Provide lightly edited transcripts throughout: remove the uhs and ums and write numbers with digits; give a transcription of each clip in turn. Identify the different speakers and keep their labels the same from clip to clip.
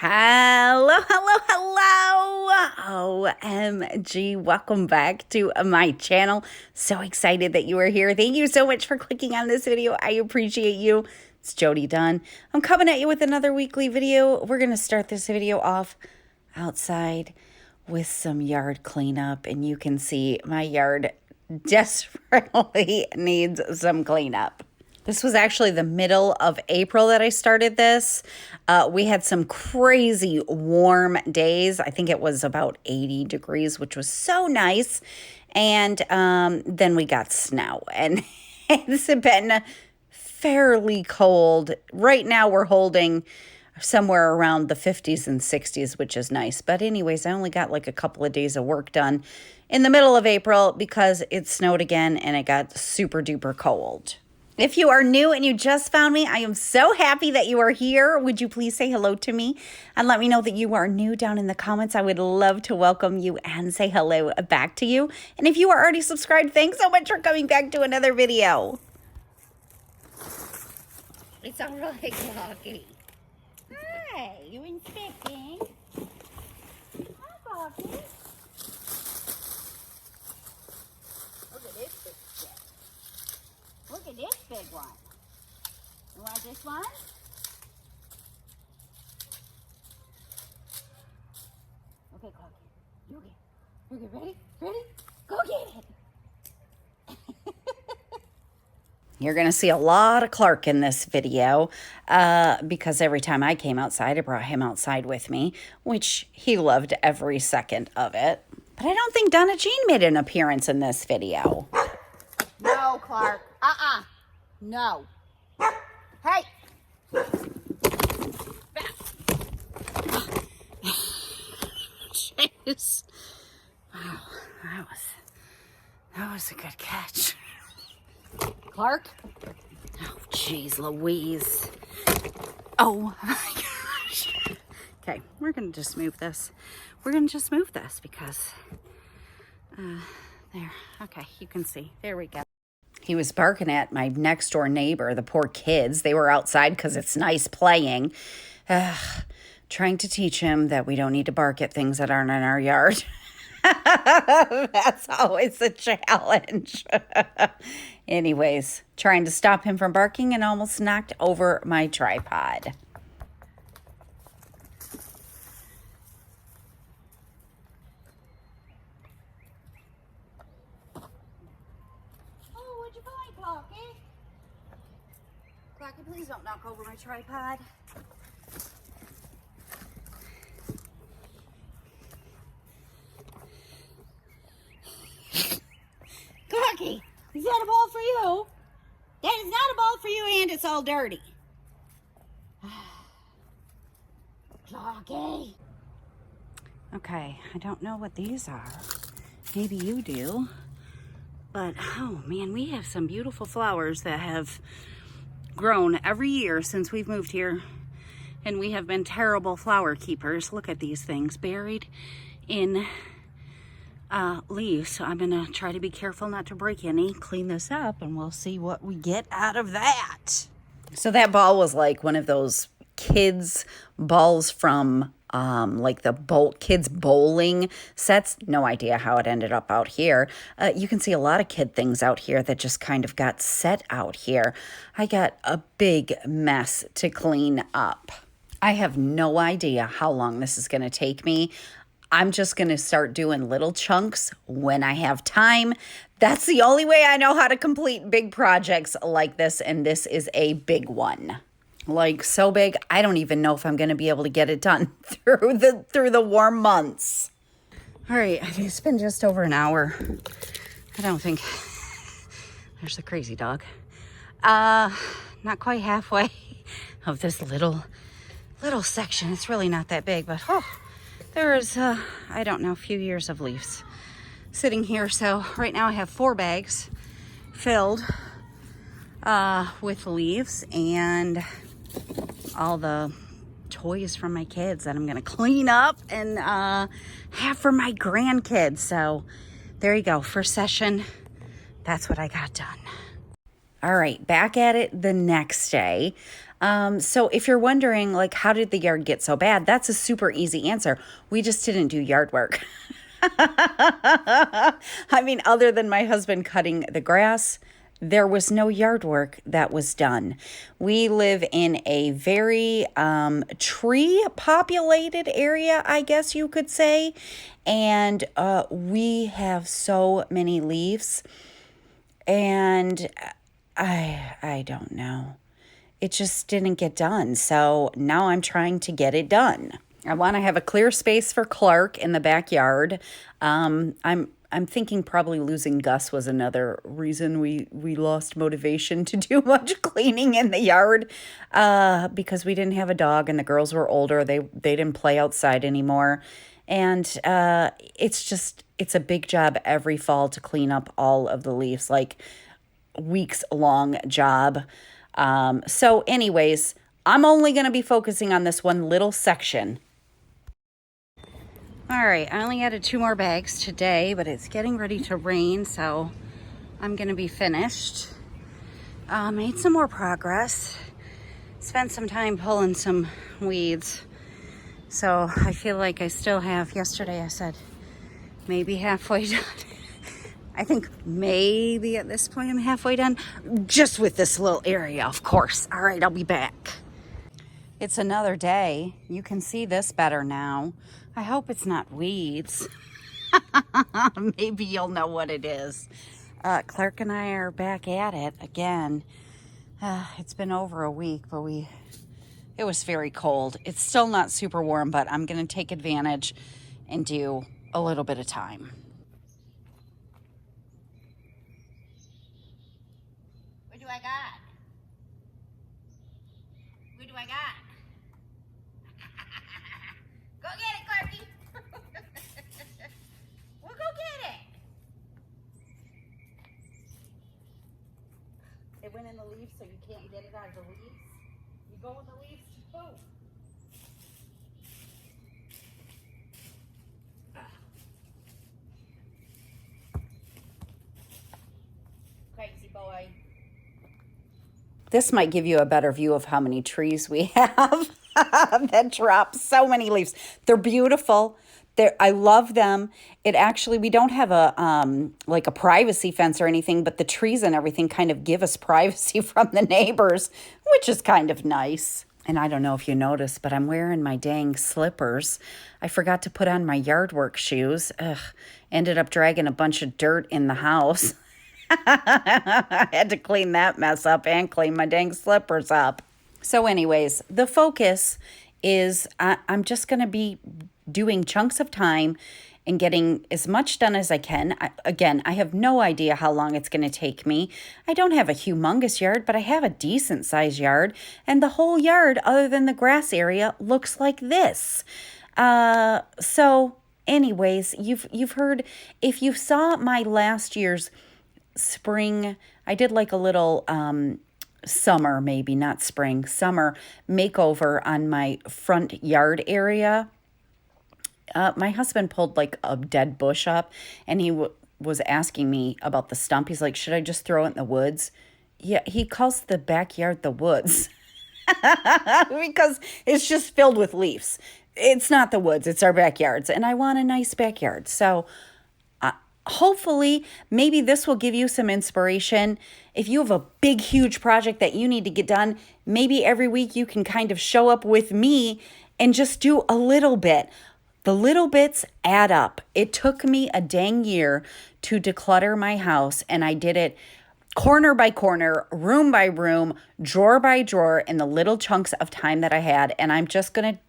Speaker 1: Hello, hello, hello. OMG, welcome back to my channel. So excited that you are here. Thank you so much for clicking on this video. I appreciate you. It's Jody Dunn. I'm coming at you with another weekly video. We're going to start this video off outside with some yard cleanup, and you can see my yard desperately needs some cleanup. This was actually the middle of April that I started this. We had some crazy warm days. I think it was about 80 degrees, which was so nice. And then we got snow. And it's been fairly cold. Right now we're holding somewhere around the 50s and 60s, which is nice. But anyways, I only got like a couple of days of work done in the middle of April because it snowed again and it got super duper cold. If you are new and you just found me, I am so happy that you are here. Would you please say hello to me and let me know that you are new down in the comments? I would love to welcome you and say hello back to you. And if you are already subscribed, thanks so much for coming back to another video.
Speaker 2: It's all right, Clocky. Hi, you inspecting? Hi, Clocky. Look at this big shit. Look at this big one. You want this one? Okay, Clocky. You get. Okay, ready? Ready? Go get it.
Speaker 1: You're going to see a lot of Clark in this video because every time I came outside, I brought him outside with me, which he loved every second of it. But I don't think Donna Jean made an appearance in this video.
Speaker 2: No, Clark. No. Hey.
Speaker 1: Jeez. Wow, that was a good catch.
Speaker 2: Clark?
Speaker 1: Oh, jeez, Louise. Oh, my gosh. Okay, we're going to just move this. We're going to just move this because, there. Okay, you can see. There we go. He was barking at my next door neighbor, the poor kids. They were outside because it's nice playing. Trying to teach him that we don't need to bark at things that aren't in our yard. That's always a challenge. Anyways, trying to stop him from barking and almost knocked over my tripod.
Speaker 2: Oh, what'd you find, Clocky? Clocky, please don't knock over my tripod. Clocky, is that a ball for you? That is not a ball for you, and it's all dirty. Clocky.
Speaker 1: Okay, I don't know what these are. Maybe you do. But, oh man, we have some beautiful flowers that have grown every year since we've moved here. And we have been terrible flower keepers. Look at these things buried in leaves. So I'm going to try to be careful not to break any. Clean this up and we'll see what we get out of that. So that ball was like one of those kids' balls from like the kids bowling sets. No idea how it ended up out here. You can see a lot of kid things out here that just kind of got set out here. I got a big mess to clean up. I have no idea how long this is going to take me. I'm just going to start doing little chunks when I have time. That's the only way I know how to complete big projects like this, and this is a big one. Like so big, I don't even know if I'm going to be able to get it done through the warm months. All right, it's been just over an hour. I don't think there's a crazy dog. Not quite halfway of this little section. It's really not that big, but there is, I don't know, a few years of leaves sitting here. So right now I have 4 bags filled with leaves and all the toys from my kids that I'm going to clean up and have for my grandkids. So there you go. First session. That's what I got done. All right, back at it the next day. So if you're wondering, like, how did the yard get so bad? That's a super easy answer. We just didn't do yard work. I mean, other than my husband cutting the grass, there was no yard work that was done. We live in a very tree populated area, I guess you could say. And we have so many leaves. And I don't know. It just didn't get done. So now I'm trying to get it done. I want to have a clear space for Clark in the backyard. I'm thinking probably losing Gus was another reason we lost motivation to do much cleaning in the yard, because we didn't have a dog and the girls were older. They didn't play outside anymore. And it's a big job every fall to clean up all of the leaves, like weeks long job. So anyways, I'm only going to be focusing on this one little section. All right, I only added 2 more bags today, but it's getting ready to rain, so I'm going to be finished. Made some more progress. Spent some time pulling some weeds. So I feel like I still have, yesterday I said maybe halfway done. I think maybe at this point I'm halfway done, just with this little area, of course. All right, I'll be back. It's another day. You can see this better now. I hope it's not weeds. Maybe you'll know what it is. Clark and I are back at it again. It's been over a week, but it was very cold. It's still not super warm, but I'm going to take advantage and do a little bit of time.
Speaker 2: What do I got? What do I got? Go get it, Clarky. We'll go get it.
Speaker 1: It went in the leaves, so you can't get it out of the leaves. You go in the leaves too.
Speaker 2: Crazy boy.
Speaker 1: This might give you a better view of how many trees we have that drop so many leaves. They're beautiful. I love them. We don't have like a privacy fence or anything, but the trees and everything kind of give us privacy from the neighbors, which is kind of nice. And I don't know if you noticed, but I'm wearing my dang slippers. I forgot to put on my yard work shoes. Ended up dragging a bunch of dirt in the house. I had to clean that mess up and clean my dang slippers up. So anyways, the focus is I'm just going to be doing chunks of time and getting as much done as I can. I have no idea how long it's going to take me. I don't have a humongous yard, but I have a decent sized yard. And the whole yard, other than the grass area, looks like this. So anyways, you've heard, if you saw my last year's spring, I did like a little summer, maybe not spring, summer makeover on my front yard area. My husband pulled like a dead bush up, and he was asking me about the stump. He's like, should I just throw it in the woods? Yeah, he calls the backyard the woods because it's just filled with leaves. It's not the woods, it's our backyards, and I want a nice backyard. So hopefully, maybe this will give you some inspiration. If you have a big, huge project that you need to get done, maybe every week you can kind of show up with me and just do a little bit. The little bits add up. It took me a dang year to declutter my house, and I did it corner by corner, room by room, drawer by drawer in the little chunks of time that I had. And I'm just going to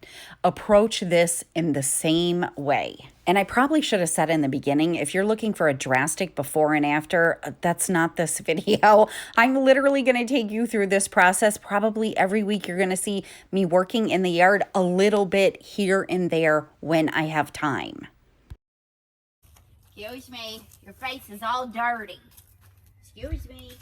Speaker 1: approach this in the same way. And I probably should have said in the beginning, if you're looking for a drastic before and after, that's not this video. I'm literally going to take you through this process. Probably every week you're going to see me working in the yard a little bit here and there when I have time.
Speaker 2: Excuse me, your face is all dirty. Excuse me.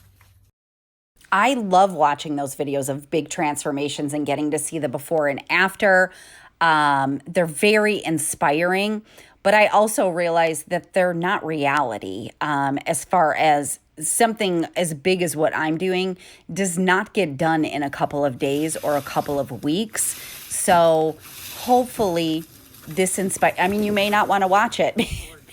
Speaker 1: I love watching those videos of big transformations and getting to see the before and after. They're very inspiring, but I also realize that they're not reality as far as something as big as what I'm doing does not get done in a couple of days or a couple of weeks. So hopefully this I mean, you may not want to watch it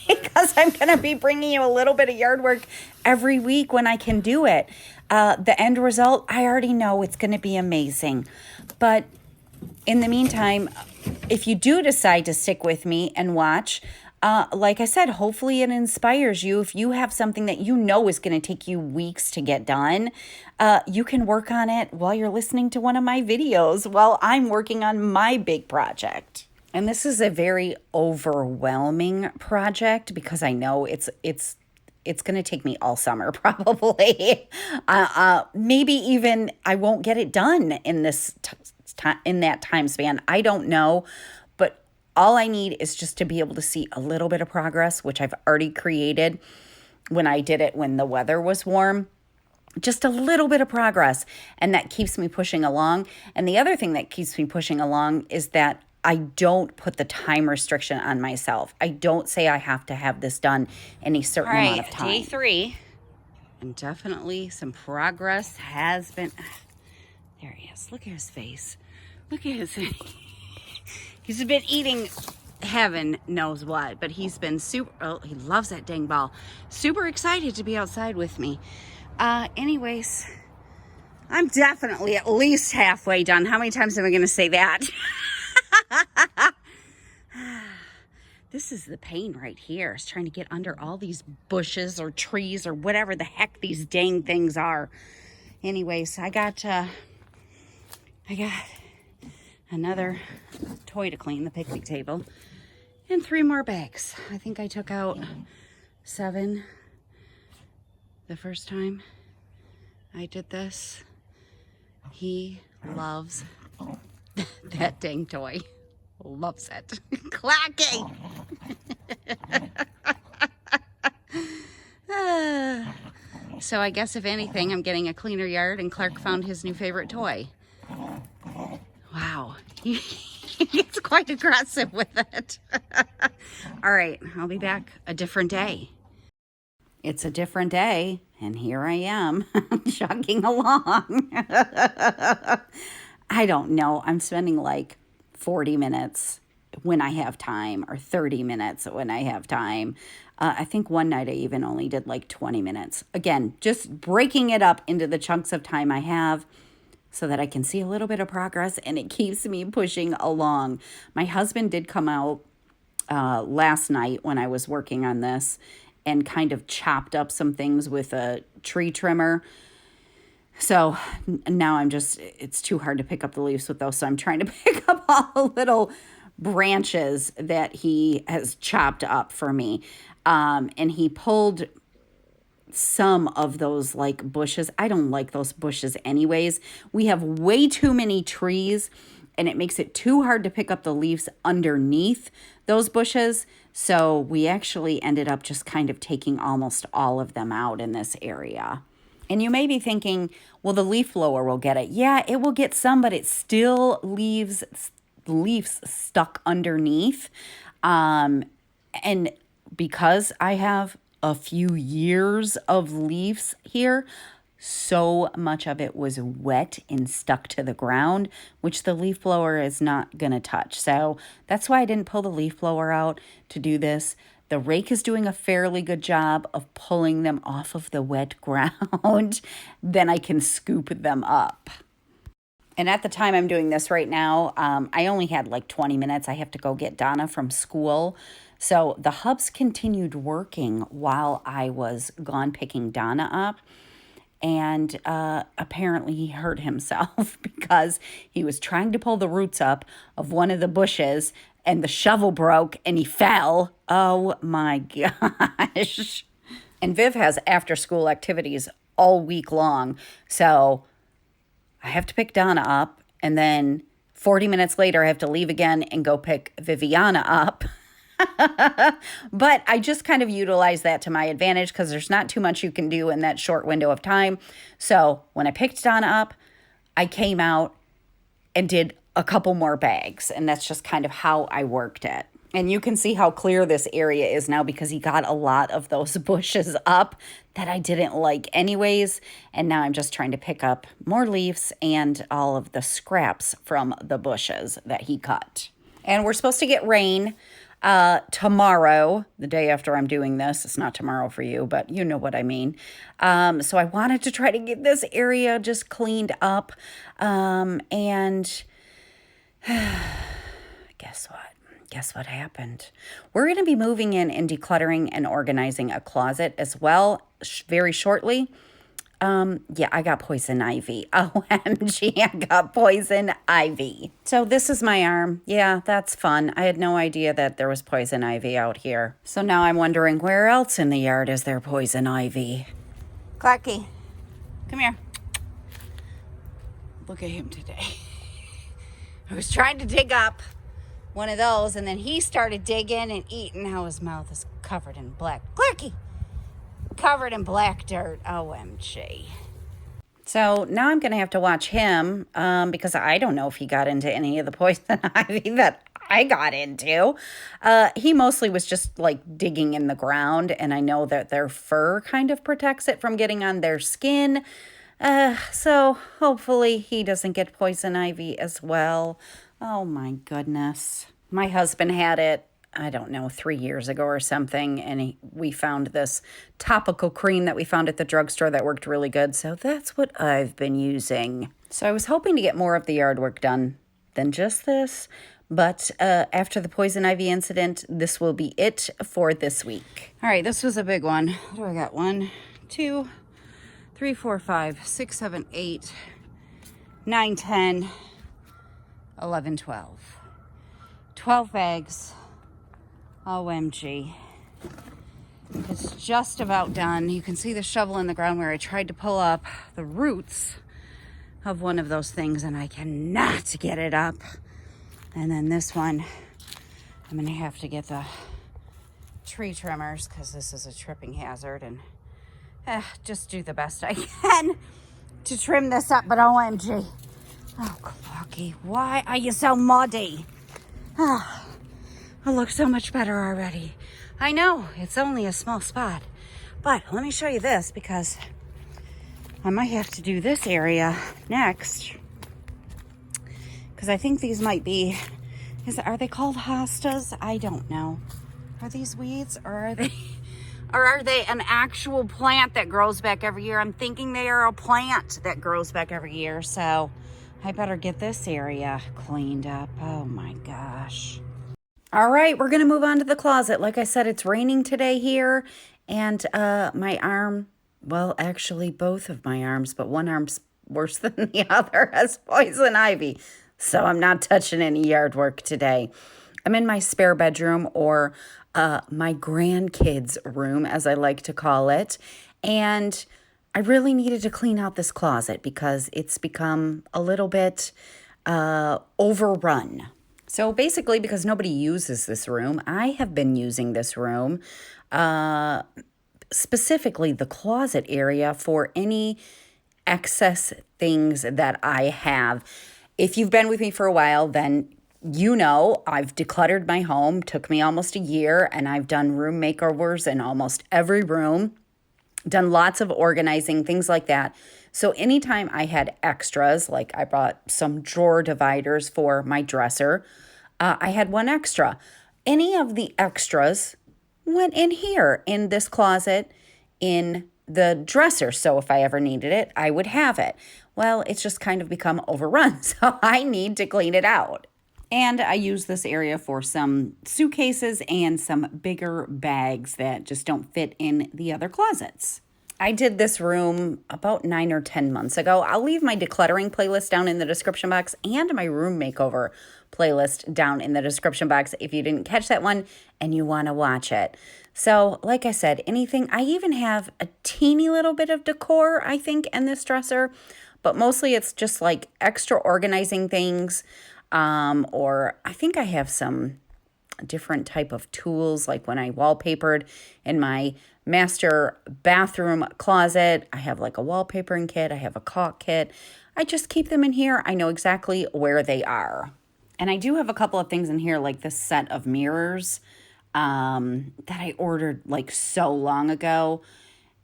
Speaker 1: because I'm going to be bringing you a little bit of yard work every week when I can do it. The end result, I already know it's going to be amazing. But in the meantime, if you do decide to stick with me and watch, like I said, hopefully it inspires you. If you have something that you know is going to take you weeks to get done, you can work on it while you're listening to one of my videos while I'm working on my big project. And this is a very overwhelming project because I know it's going to take me all summer probably. Maybe even I won't get it done in this in that time span. I don't know, but all I need is just to be able to see a little bit of progress, which I've already created when I did it when the weather was warm. Just a little bit of progress, and that keeps me pushing along. And the other thing that keeps me pushing along is that I don't put the time restriction on myself. I don't say I have to have this done in a certain amount of time. Day 3, and definitely some progress has been. There he is. Look at his face. Look at his. He's been eating heaven knows what, but he's been super. Oh, he loves that dang ball. Super excited to be outside with me. Anyways, I'm definitely at least halfway done. How many times am I going to say that? This is the pain right here, is trying to get under all these bushes or trees or whatever the heck these dang things are. Anyways, I got another toy to clean, the picnic table, and 3 more bags. I think I took out 7 the first time I did this. He loves that dang toy. Loves it. Clacking. So I guess if anything, I'm getting a cleaner yard, and Clark found his new favorite toy. Wow. He gets quite aggressive with it. All right, I'll be back a different day. It's a different day, and here I am, chugging along. I don't know. I'm spending like 40 minutes when I have time, or 30 minutes when I have time. I think one night I even only did like 20 minutes. Again, just breaking it up into the chunks of time I have so that I can see a little bit of progress, and it keeps me pushing along. My husband did come out last night when I was working on this and kind of chopped up some things with a tree trimmer. So now it's too hard to pick up the leaves with those. So I'm trying to pick up all the little branches that he has chopped up for me. And he pulled some of those like bushes. I don't like those bushes anyways. We have way too many trees, and it makes it too hard to pick up the leaves underneath those bushes. So we actually ended up just kind of taking almost all of them out in this area. And you may be thinking, well, the leaf blower will get it. Yeah, it will get some, but it still leaves leaves stuck underneath. And because I have a few years of leaves here, so much of it was wet and stuck to the ground, which the leaf blower is not going to touch. So that's why I didn't pull the leaf blower out to do this. The rake is doing a fairly good job of pulling them off of the wet ground. Then I can scoop them up. And at the time I'm doing this right now, I only had like 20 minutes. I have to go get Donna from school. So the hubs continued working while I was gone picking Donna up. And apparently he hurt himself because he was trying to pull the roots up of one of the bushes, and the shovel broke and he fell. Oh my gosh. And Viv has after school activities all week long. So I have to pick Donna up, and then 40 minutes later I have to leave again and go pick Viviana up. But I just kind of utilize that to my advantage because there's not too much you can do in that short window of time. So when I picked Donna up, I came out and did a couple more bags, and that's just kind of how I worked it. And you can see how clear this area is now because he got a lot of those bushes up that I didn't like anyways. And now I'm just trying to pick up more leaves and all of the scraps from the bushes that he cut. And we're supposed to get rain tomorrow, the day after I'm doing this. It's not tomorrow for you, but you know what I mean. So I wanted to try to get this area just cleaned up. And guess what? Guess what happened? We're going to be moving in and decluttering and organizing a closet as well very shortly. Yeah, I got poison ivy. OMG, I got poison ivy. So this is my arm. Yeah, that's fun. I had no idea that there was poison ivy out here. So now I'm wondering where else in the yard is there poison ivy? Clacky, come here. Look at him today. I was trying to dig up one of those, and then he started digging and eating. How his mouth is covered in black. Clacky! Covered in black dirt. OMG. So now I'm going to have to watch him because I don't know if he got into any of the poison ivy that I got into. He mostly was just like digging in the ground, and I know that their fur kind of protects it from getting on their skin. So hopefully he doesn't get poison ivy as well. Oh my goodness. My husband had it, I don't know, 3 years ago or something, and we found this topical cream that we found at the drugstore that worked really good, so that's what I've been using. So I was hoping to get more of the yard work done than just this, but after the poison ivy incident, this will be it for this week. All right, this was a big one. What do I got? 1, 2, 3, 4, 5, 6, 7, 8, 9, 10, 11, 12. 12 bags. OMG. It's just about done. You can see the shovel in the ground where I tried to pull up the roots of one of those things, and I cannot get it up. And then this one, I'm going to have to get the tree trimmers because this is a tripping hazard, and just do the best I can to trim this up. But OMG. Oh, Clocky, why are you so muddy? Oh, it looks so much better already. I know, it's only a small spot. But let me show you this because I might have to do this area next. Because I think these might be, are they called hostas? I don't know. Are these weeds or are they an actual plant that grows back every year? I'm thinking they are a plant that grows back every year. So I better get this area cleaned up. Oh my gosh. All right, we're going to move on to the closet. Like I said, it's raining today here, and my arm, well, actually both of my arms, but one arm's worse than the other, has poison ivy. So I'm not touching any yard work today. I'm in my spare bedroom, or my grandkids' room, as I like to call it, and I really needed to clean out this closet because it's become a little bit overrun. So basically, because nobody uses this room, I have been using this room, specifically the closet area, for any excess things that I have. If you've been with me for a while, then you know I've decluttered my home. Took me almost a year, and I've done room makeovers in almost every room. Done lots of organizing, things like that. So anytime I had extras, like I bought some drawer dividers for my dresser, I had one extra. Any of the extras went in here, in this closet, in the dresser. So if I ever needed it, I would have it. Well, it's just kind of become overrun, so I need to clean it out. And I use this area for some suitcases and some bigger bags that just don't fit in the other closets. I did this room about 9 or 10 months ago. I'll leave my decluttering playlist down in the description box and my room makeover playlist down in the description box if you didn't catch that one and you want to watch it. So, like I said, anything, I even have a teeny little bit of decor, I think, in this dresser, but mostly it's just like extra organizing things, or I think I have some different type of tools, like when I wallpapered in my master bathroom closet, I have like a wallpapering kit, I have a caulk kit. I just keep them in here. I know exactly where they are. And I do have a couple of things in here, like this set of mirrors that I ordered like so long ago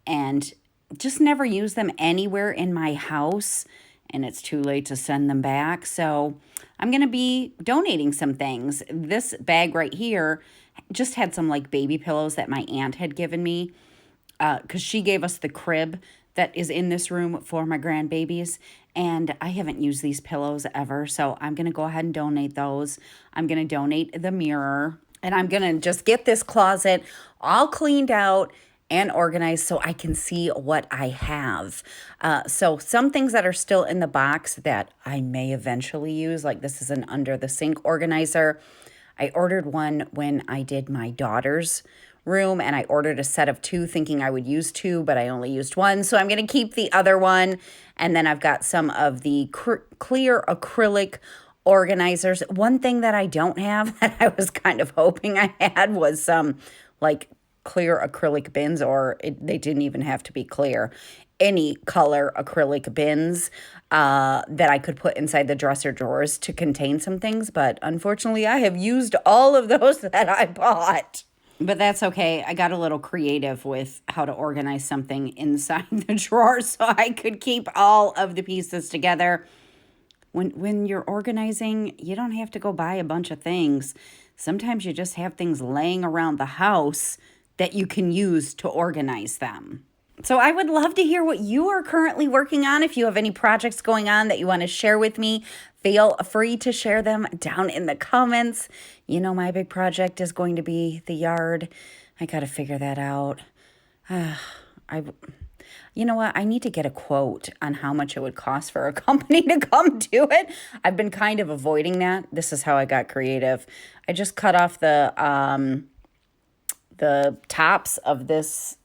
Speaker 1: and just never use them anywhere in my house. And it's too late to send them back. So I'm going to be donating some things. This bag right here just had some like baby pillows that my aunt had given me because she gave us the crib that is in this room for my grandbabies. And I haven't used these pillows ever. So I'm going to go ahead and donate those. I'm going to donate the mirror. And I'm going to just get this closet all cleaned out and organized so I can see what I have. So some things that are still in the box that I may eventually use, like this is an under the sink organizer. I ordered one when I did my daughter's room, and I ordered a set of 2 thinking I would use 2, but I only used 1. So I'm going to keep the other one. And then I've got some of the clear acrylic organizers. One thing that I don't have that I was kind of hoping I had was some like clear acrylic bins, or they didn't even have to be clear. Any color acrylic bins that I could put inside the dresser drawers to contain some things. But unfortunately, I have used all of those that I bought. But that's okay. I got a little creative with how to organize something inside the drawer so I could keep all of the pieces together. When you're organizing, you don't have to go buy a bunch of things. Sometimes you just have things laying around the house that you can use to organize them. So I would love to hear what you are currently working on. If you have any projects going on that you want to share with me, feel free to share them down in the comments. You know, my big project is going to be the yard. I got to figure that out. You know what? I need to get a quote on how much it would cost for a company to come do it. I've been kind of avoiding that. This is how I got creative. I just cut off the tops of this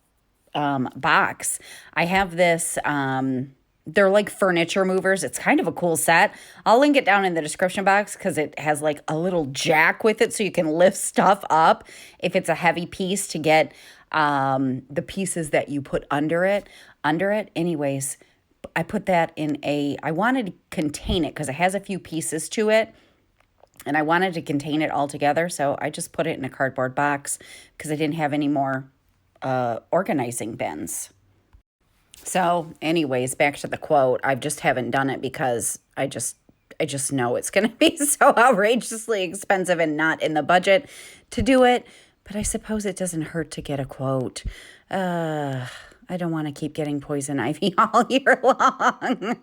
Speaker 1: box. I have this, they're like furniture movers. It's kind of a cool set. I'll link it down in the description box because it has like a little jack with it so you can lift stuff up if it's a heavy piece to get the pieces that you put under it. Anyways, I put that in I wanted to contain it because it has a few pieces to it. And I wanted to contain it all together, so I just put it in a cardboard box because I didn't have any more organizing bins. So anyways, back to the quote. I just haven't done it because I just know it's going to be so outrageously expensive and not in the budget to do it. But I suppose it doesn't hurt to get a quote. I don't want to keep getting poison ivy all year long.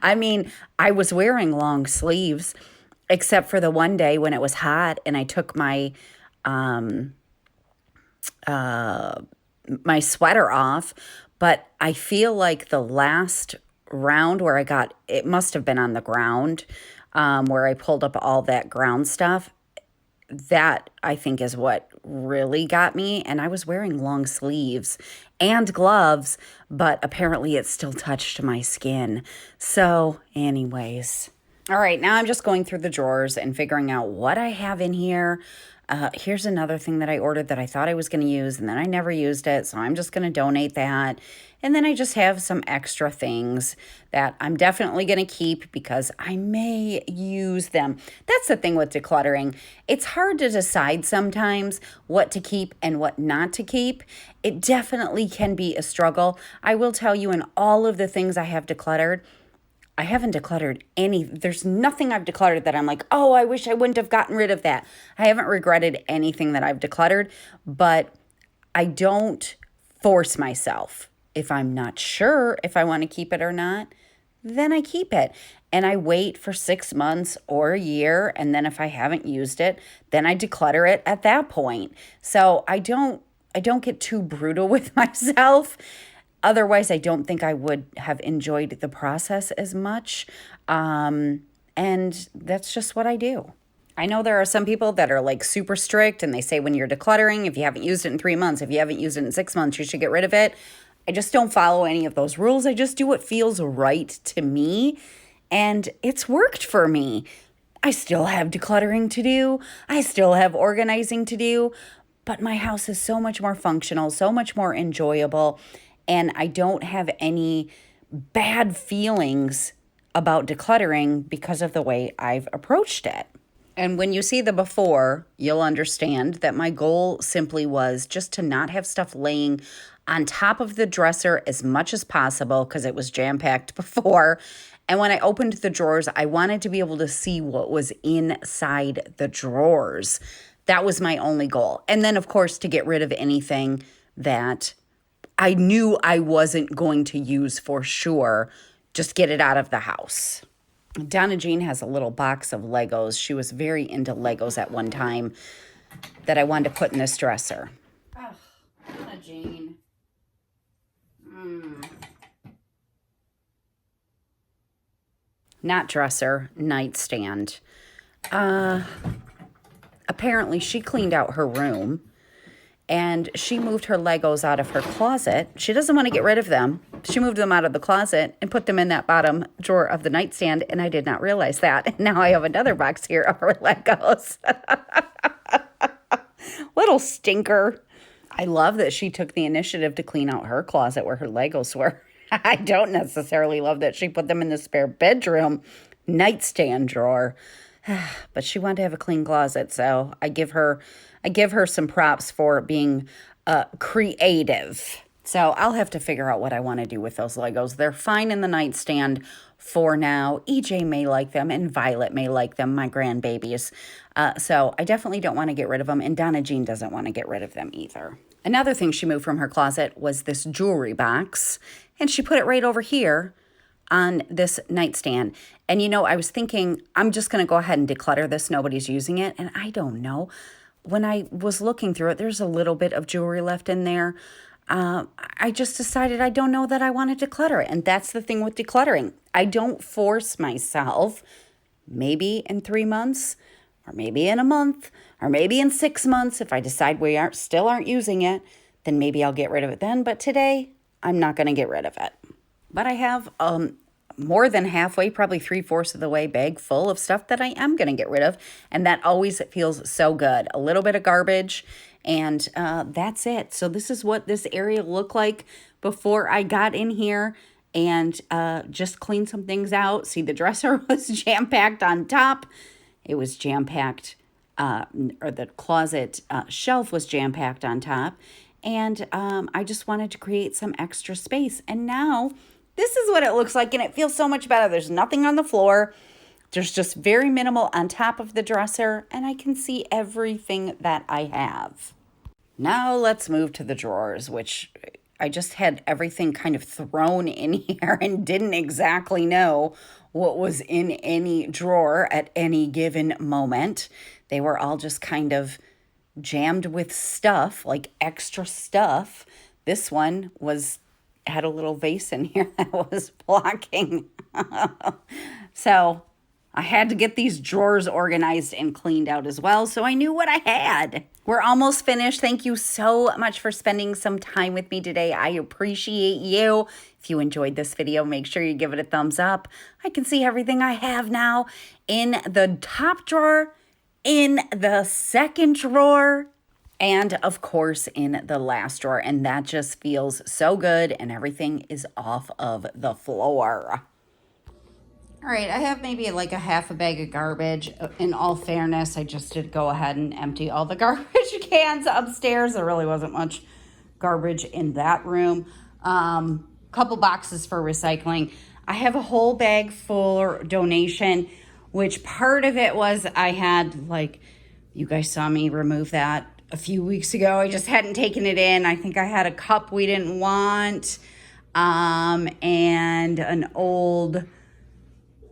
Speaker 1: I mean, I was wearing long sleeves, except for the one day when it was hot and I took my my sweater off. But I feel like the last round where it must have been on the ground, where I pulled up all that ground stuff. That, I think, is what really got me. And I was wearing long sleeves and gloves, but apparently it still touched my skin. So anyways. All right, now I'm just going through the drawers and figuring out what I have in here. Here's another thing that I ordered that I thought I was going to use, and then I never used it, so I'm just going to donate that. And then I just have some extra things that I'm definitely going to keep because I may use them. That's the thing with decluttering. It's hard to decide sometimes what to keep and what not to keep. It definitely can be a struggle. I will tell you, in all of the things I have decluttered, I haven't decluttered there's nothing I've decluttered that I'm like, oh, I wish I wouldn't have gotten rid of that. I haven't regretted anything that I've decluttered, but I don't force myself. If I'm not sure if I want to keep it or not, then I keep it. And I wait for 6 months or a year, and then if I haven't used it, then I declutter it at that point. So I don't get too brutal with myself. Otherwise, I don't think I would have enjoyed the process as much. And that's just what I do. I know there are some people that are like super strict and they say when you're decluttering, if you haven't used it in 3 months, if you haven't used it in 6 months, you should get rid of it. I just don't follow any of those rules. I just do what feels right to me. And it's worked for me. I still have decluttering to do. I still have organizing to do. But my house is so much more functional, so much more enjoyable. And I don't have any bad feelings about decluttering because of the way I've approached it. And when you see the before, you'll understand that my goal simply was just to not have stuff laying on top of the dresser as much as possible because it was jam-packed before. And when I opened the drawers, I wanted to be able to see what was inside the drawers. That was my only goal. And then, of course, to get rid of anything that I knew I wasn't going to use for sure, just get it out of the house. Donna Jean has a little box of Legos. She was very into Legos at one time that I wanted to put in this dresser. Oh, Donna Jean. Not dresser, nightstand. Apparently she cleaned out her room and she moved her Legos out of her closet. She doesn't want to get rid of them. She moved them out of the closet and put them in that bottom drawer of the nightstand, and I did not realize that. And now I have another box here of her Legos. Little stinker. I love that she took the initiative to clean out her closet where her Legos were. I don't necessarily love that she put them in the spare bedroom nightstand drawer. But she wanted to have a clean closet, so I give her some props for being creative. So I'll have to figure out what I want to do with those Legos. They're fine in the nightstand for now. EJ may like them, and Violet may like them, my grandbabies. So I definitely don't want to get rid of them, and Donna Jean doesn't want to get rid of them either. Another thing she moved from her closet was this jewelry box, and she put it right over here on this nightstand. And you know, I was thinking, I'm just going to go ahead and declutter this. Nobody's using it. And I don't know. When I was looking through it, there's a little bit of jewelry left in there. I just decided I don't know that I want to declutter it. And that's the thing with decluttering. I don't force myself. Maybe in 3 months, or maybe in a month, or maybe in 6 months, if I decide we still aren't using it, then maybe I'll get rid of it then. But today, I'm not going to get rid of it. But I have more than halfway, probably 3/4 of the way, bag full of stuff that I am going to get rid of. And that always feels so good. A little bit of garbage, and that's it. So this is what this area looked like before I got in here and just cleaned some things out. See, the dresser was jam-packed on top. It was jam-packed, or the closet shelf was jam-packed on top. And I just wanted to create some extra space. And now this is what it looks like, and it feels so much better. There's nothing on the floor. There's just very minimal on top of the dresser, and I can see everything that I have. Now let's move to the drawers, which I just had everything kind of thrown in here and didn't exactly know what was in any drawer at any given moment. They were all just kind of jammed with stuff, like extra stuff. This one had a little vase in here that was blocking. So I had to get these drawers organized and cleaned out as well, so I knew what I had. We're almost finished. Thank you so much for spending some time with me today. I appreciate you. If you enjoyed this video, make sure you give it a thumbs up. I can see everything I have now in the top drawer, in the second drawer, and of course in the last drawer. And that just feels so good, and everything is off of the floor. All right, I have maybe like a half a bag of garbage. In all fairness, I just did go ahead and empty all the garbage cans upstairs. There really wasn't much garbage in that room. Couple boxes for recycling. I have a whole bag for donation, which part of it was I had, like, you guys saw me remove that a few weeks ago. I just hadn't taken it in. I think I had a cup we didn't want, and an old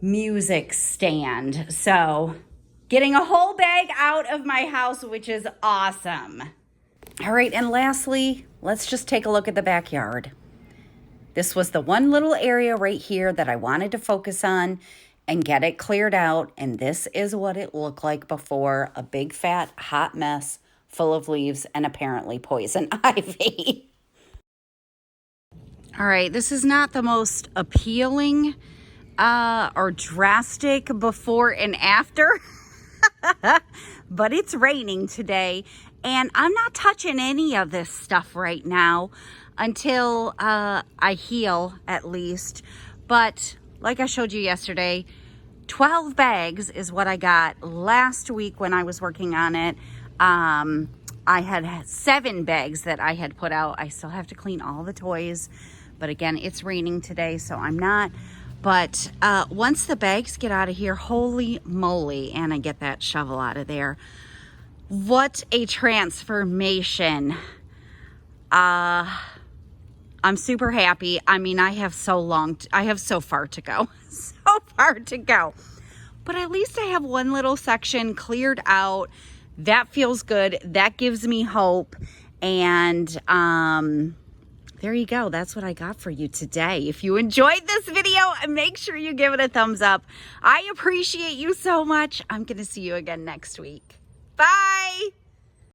Speaker 1: music stand. So getting a whole bag out of my house, which is awesome. All right, and lastly, let's just take a look at the backyard. This was the one little area right here that I wanted to focus on and get it cleared out. And this is what it looked like before: a big fat hot mess full of leaves and apparently poison ivy. All right, this is not the most appealing or drastic before and after, but it's raining today, and I'm not touching any of this stuff right now until I heal, at least. But like I showed you yesterday, 12 bags is what I got last week when I was working on it. I had 7 bags that I had put out. I still have to clean all the toys, but again, it's raining today, so I'm not. But once the bags get out of here, holy moly, and I get that shovel out of there. What a transformation. I'm super happy. I mean, I have so far to go. So far to go. But at least I have one little section cleared out. That feels good. That gives me hope. And there you go. That's what I got for you today. If you enjoyed this video, make sure you give it a thumbs up. I appreciate you so much. I'm going to see you again next week. Bye.